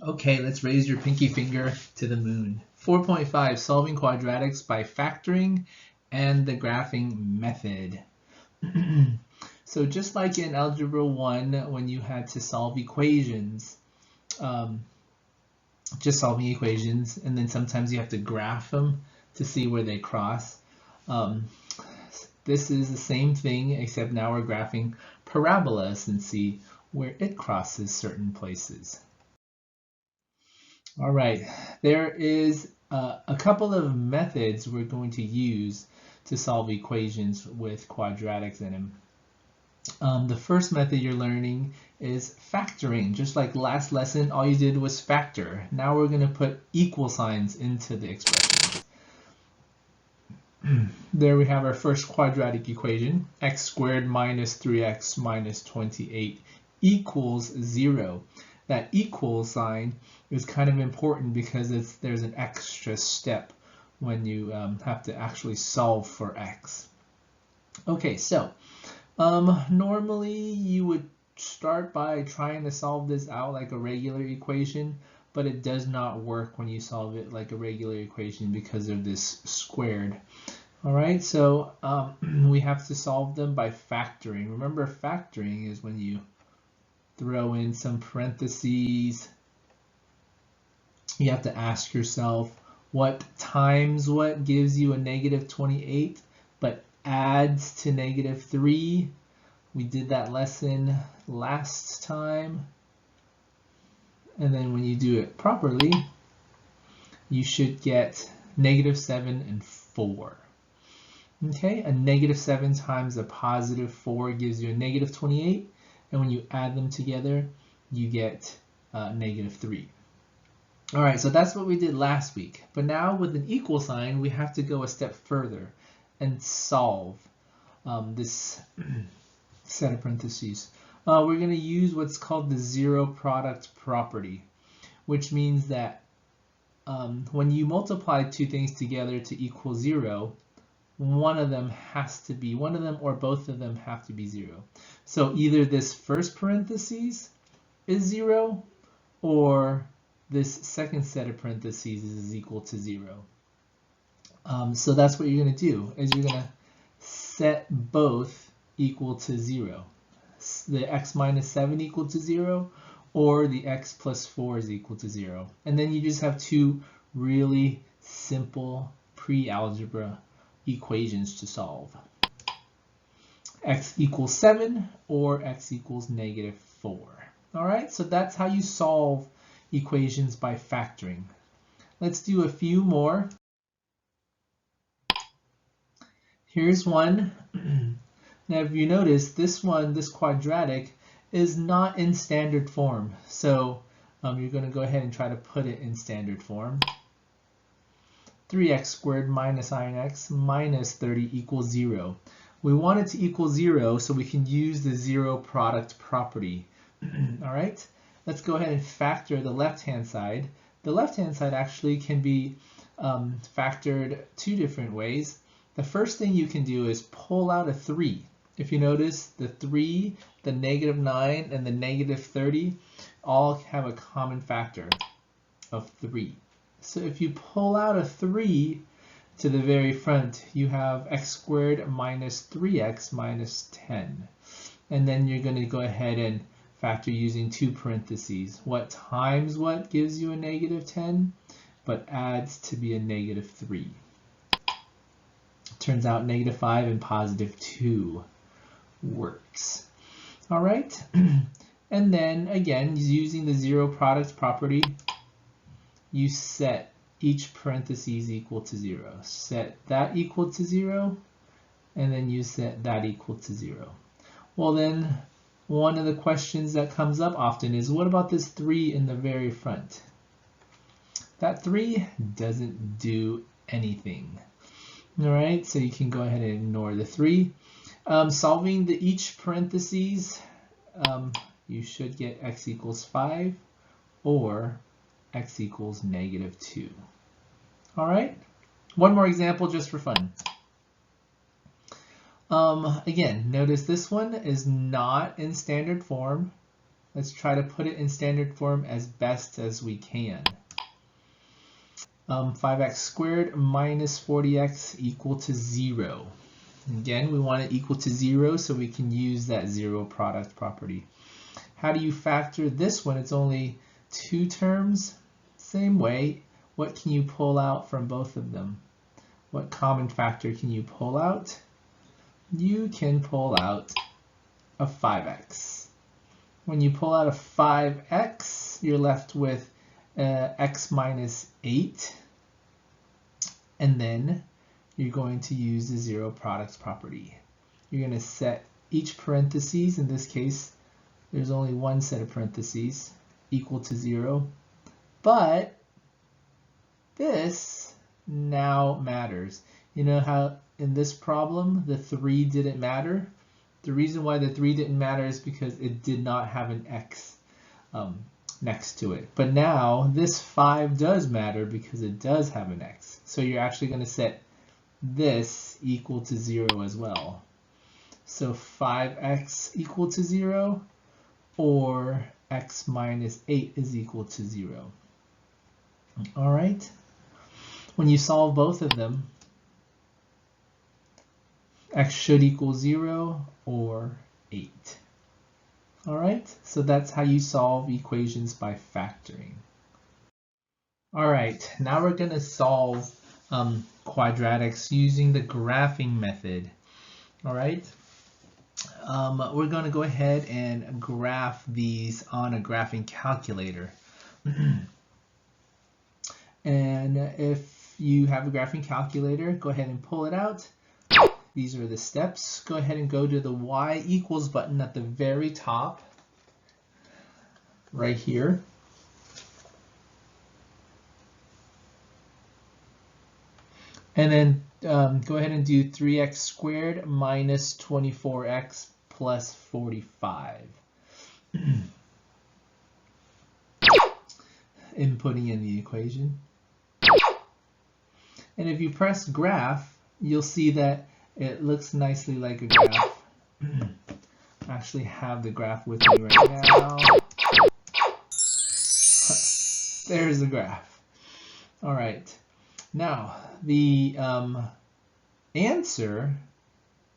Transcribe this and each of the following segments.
Okay, let's raise your pinky finger to the moon. 4.5, solving quadratics by factoring and the graphing method. So just like in Algebra 1, when you had to solve equations, just solving equations, and then sometimes you have to graph them to see where they cross. This is the same thing, except now we're graphing parabolas and see where it crosses certain places. All right, there is a couple of methods we're going to use to solve equations with quadratics in them. The first method you're learning is factoring. Just like last lesson, all you did was factor. Now we're going to put equal signs into the expressions. There we have our first quadratic equation, x squared minus 3x minus 28 equals 0. That equal sign is kind of important because there's an extra step when you have to actually solve for x. Okay, so normally you would start by trying to solve this out like a regular equation, but it does not work when you solve it like a regular equation because of this squared. All right, so we have to solve them by factoring. Remember, factoring is when you throw in some parentheses. You have to ask yourself what times what gives you a negative 28, but adds to negative 3. We did that lesson last time. And then when you do it properly, you should get negative 7 and 4. Okay, a negative 7 times a positive 4 gives you a negative 28. And when you add them together, you get negative 3. All right, so that's what we did last week. But now with an equal sign, we have to go a step further and solve this set of parentheses. We're going to use what's called the zero product property, which means that when you multiply two things together to equal 0, one of them or both of them have to be 0. So either this first parentheses is 0 or this second set of parentheses is equal to 0. So that's what you're going to do, is you're going to set both equal to 0. The x minus 7 equal to 0 or the x plus 4 is equal to 0. And then you just have two really simple pre-algebra equations to solve. X equals 7 or x equals negative 4. All right, so that's how you solve equations by factoring. Let's do a few more. Here's one. Now, if you notice, this quadratic, is not in standard form. So you're going to go ahead and try to put it in standard form. 3x squared minus x minus 30 equals 0. We want it to equal 0 so we can use the zero product property. All right, let's go ahead and factor the left-hand side. The left-hand side actually can be factored two different ways. The first thing you can do is pull out a 3. If you notice, the 3, the negative 9, and the negative 30 all have a common factor of 3. So if you pull out a 3 to the very front, you have x squared minus 3x minus 10. And then you're going to go ahead and factor using two parentheses. What times what gives you a negative 10, but adds to be a negative 3. Turns out negative 5 and positive 2 works. All right. And then again, using the zero product property, you set each parentheses equal to 0. Set that equal to 0, and then you set that equal to 0. Well then, one of the questions that comes up often is, what about this 3 in the very front? That 3 doesn't do anything. All right, so you can go ahead and ignore the 3. Solving each parentheses, you should get x equals 5 or x equals negative 2. All right, one more example just for fun. Again, notice this one is not in standard form. Let's try to put it in standard form as best as we can. 5x squared minus 40x equal to 0. Again, we want it equal to 0 so we can use that zero product property. How do you factor this one? It's only 2 terms. Same way, what can you pull out from both of them? What common factor can you pull out? You can pull out a 5x. When you pull out a 5x, you're left with x minus 8. And then you're going to use the zero product property. You're going to set each parentheses, in this case, there's only one set of parentheses, equal to 0. But this now matters. You know how in this problem, the 3 didn't matter? The reason why the 3 didn't matter is because it did not have an x next to it. But now this 5 does matter because it does have an x. So you're actually going to set this equal to 0 as well. So 5x equal to 0 or x minus 8 is equal to 0. All right. When you solve both of them, x should equal 0 or 8. All right, so that's how you solve equations by factoring. All right, now we're going to solve quadratics using the graphing method. All right, we're going to go ahead and graph these on a graphing calculator. And if you have a graphing calculator, go ahead and pull it out. These are the steps. Go ahead and go to the y equals button at the very top, right here. And then go ahead and do 3x squared minus 24x plus 45. Inputting in the equation. And if you press graph, you'll see that it looks nicely like a graph. I actually have the graph with me right now. There's the graph. All right. Now, the answer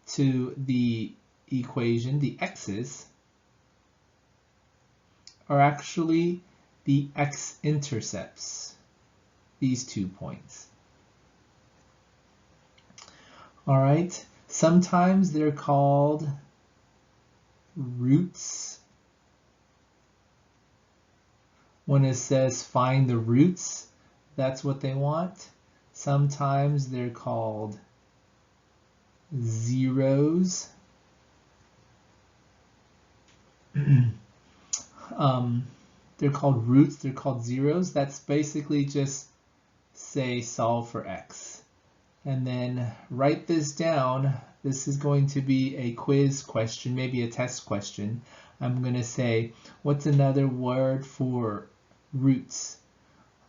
to the equation, the x's, are actually the x-intercepts, these 2 points. All right, sometimes they're called roots. When it says find the roots, that's what they want. Sometimes they're called zeros. They're called roots, they're called zeros. That's basically just say solve for x. And then write this down. This is going to be a quiz question, maybe a test question. I'm going to say, what's another word for roots?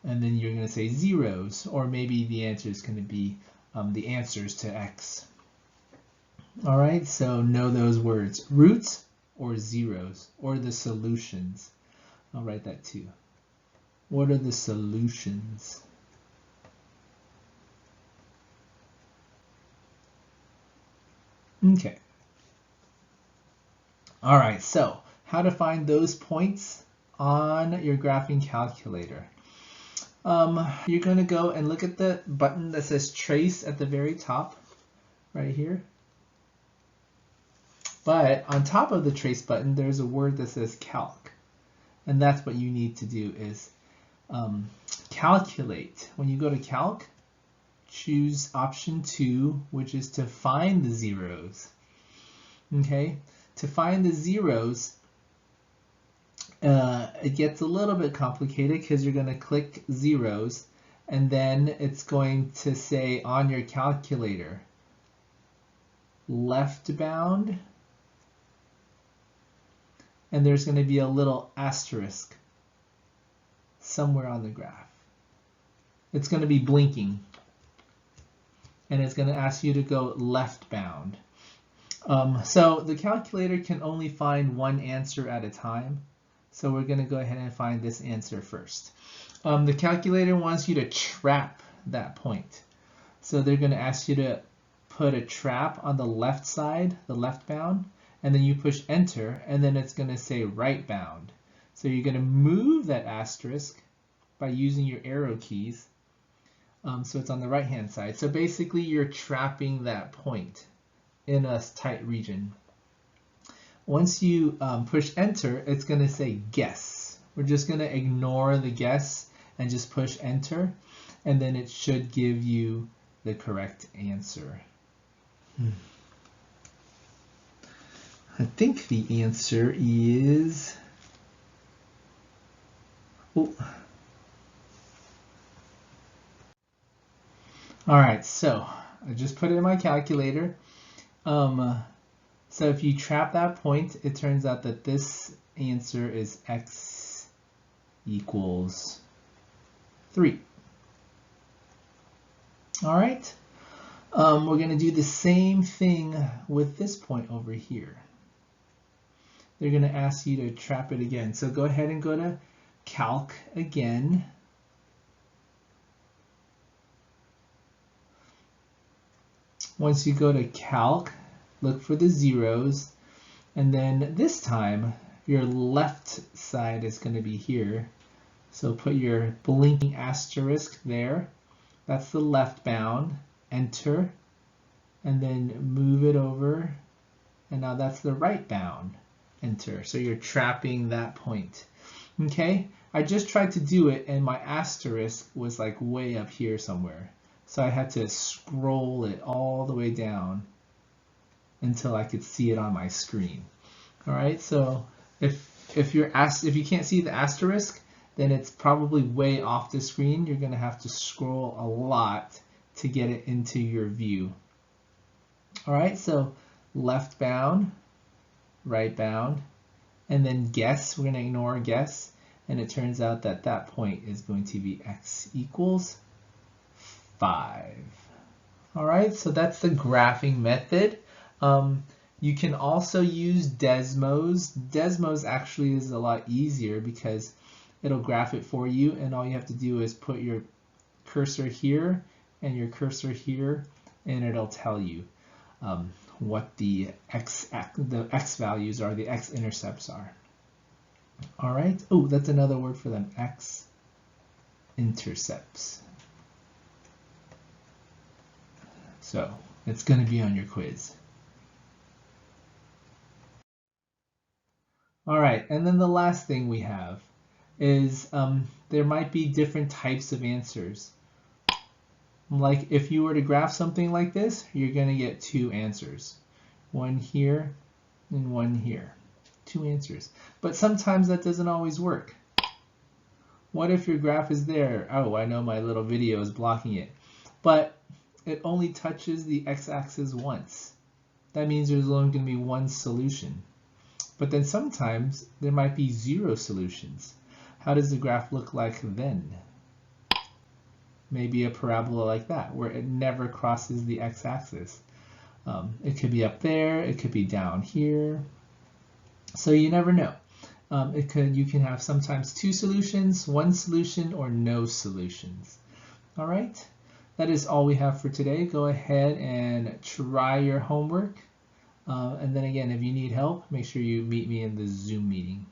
And then you're going to say zeros, or maybe the answer is going to be the answers to x. All right, so know those words, roots or zeros, or the solutions. I'll write that too. What are the solutions? Okay. All right, so how to find those points on your graphing calculator. You're going to go and look at the button that says trace at the very top, right here. But on top of the trace button, there's a word that says calc. And that's what you need to do is calculate. When you go to calc, choose option 2, which is to find the zeros. Okay, to find the zeros, it gets a little bit complicated because you're going to click zeros and then it's going to say on your calculator left bound, and there's going to be a little asterisk somewhere on the graph. It's going to be blinking and it's going to ask you to go left bound. So the calculator can only find one answer at a time. So we're going to go ahead and find this answer first. The calculator wants you to trap that point. So they're going to ask you to put a trap on the left side, the left bound, and then you push enter, and then it's going to say right bound. So you're going to move that asterisk by using your arrow keys. So it's on the right hand side. So basically you're trapping that point in a tight region. Once you push enter, it's going to say guess. We're just going to ignore the guess and just push enter, and then it should give you the correct answer. I think the answer is, oh. All right, so I just put it in my calculator. So if you trap that point, it turns out that this answer is x equals 3. All right, we're going to do the same thing with this point over here. They're going to ask you to trap it again. So go ahead and go to Calc again. Once you go to Calc, look for the zeros, and then this time your left side is going to be here. So put your blinking asterisk there. That's the left bound. Enter, and then move it over, and now that's the right bound. Enter. So you're trapping that point. Okay, I just tried to do it and my asterisk was like way up here somewhere. So I had to scroll it all the way down until I could see it on my screen. All right, so if you can't see the asterisk, then it's probably way off the screen. You're going to have to scroll a lot to get it into your view. All right, so left bound, right bound, and then guess. We're going to ignore guess, and it turns out that that point is going to be x equals 5. All right, so that's the graphing method. You can also use Desmos. Desmos actually is a lot easier because it'll graph it for you, and all you have to do is put your cursor here and your cursor here, and it'll tell you what the x values are, the x-intercepts are. All right. Oh, that's another word for them, x-intercepts. So it's going to be on your quiz. All right, and then the last thing we have is there might be different types of answers. Like if you were to graph something like this, you're going to get 2 answers. One here and one here. 2 answers. But sometimes that doesn't always work. What if your graph is there? Oh, I know my little video is blocking it. But it only touches the x-axis once. That means there's only going to be one solution. But then sometimes there might be 0 solutions. How does the graph look like then? Maybe a parabola like that, where it never crosses the x-axis. It could be up there, it could be down here. So you never know. You can have sometimes 2 solutions, 1 solution, or no solutions. All right, that is all we have for today. Go ahead and try your homework. And then again, if you need help, make sure you meet me in the Zoom meeting.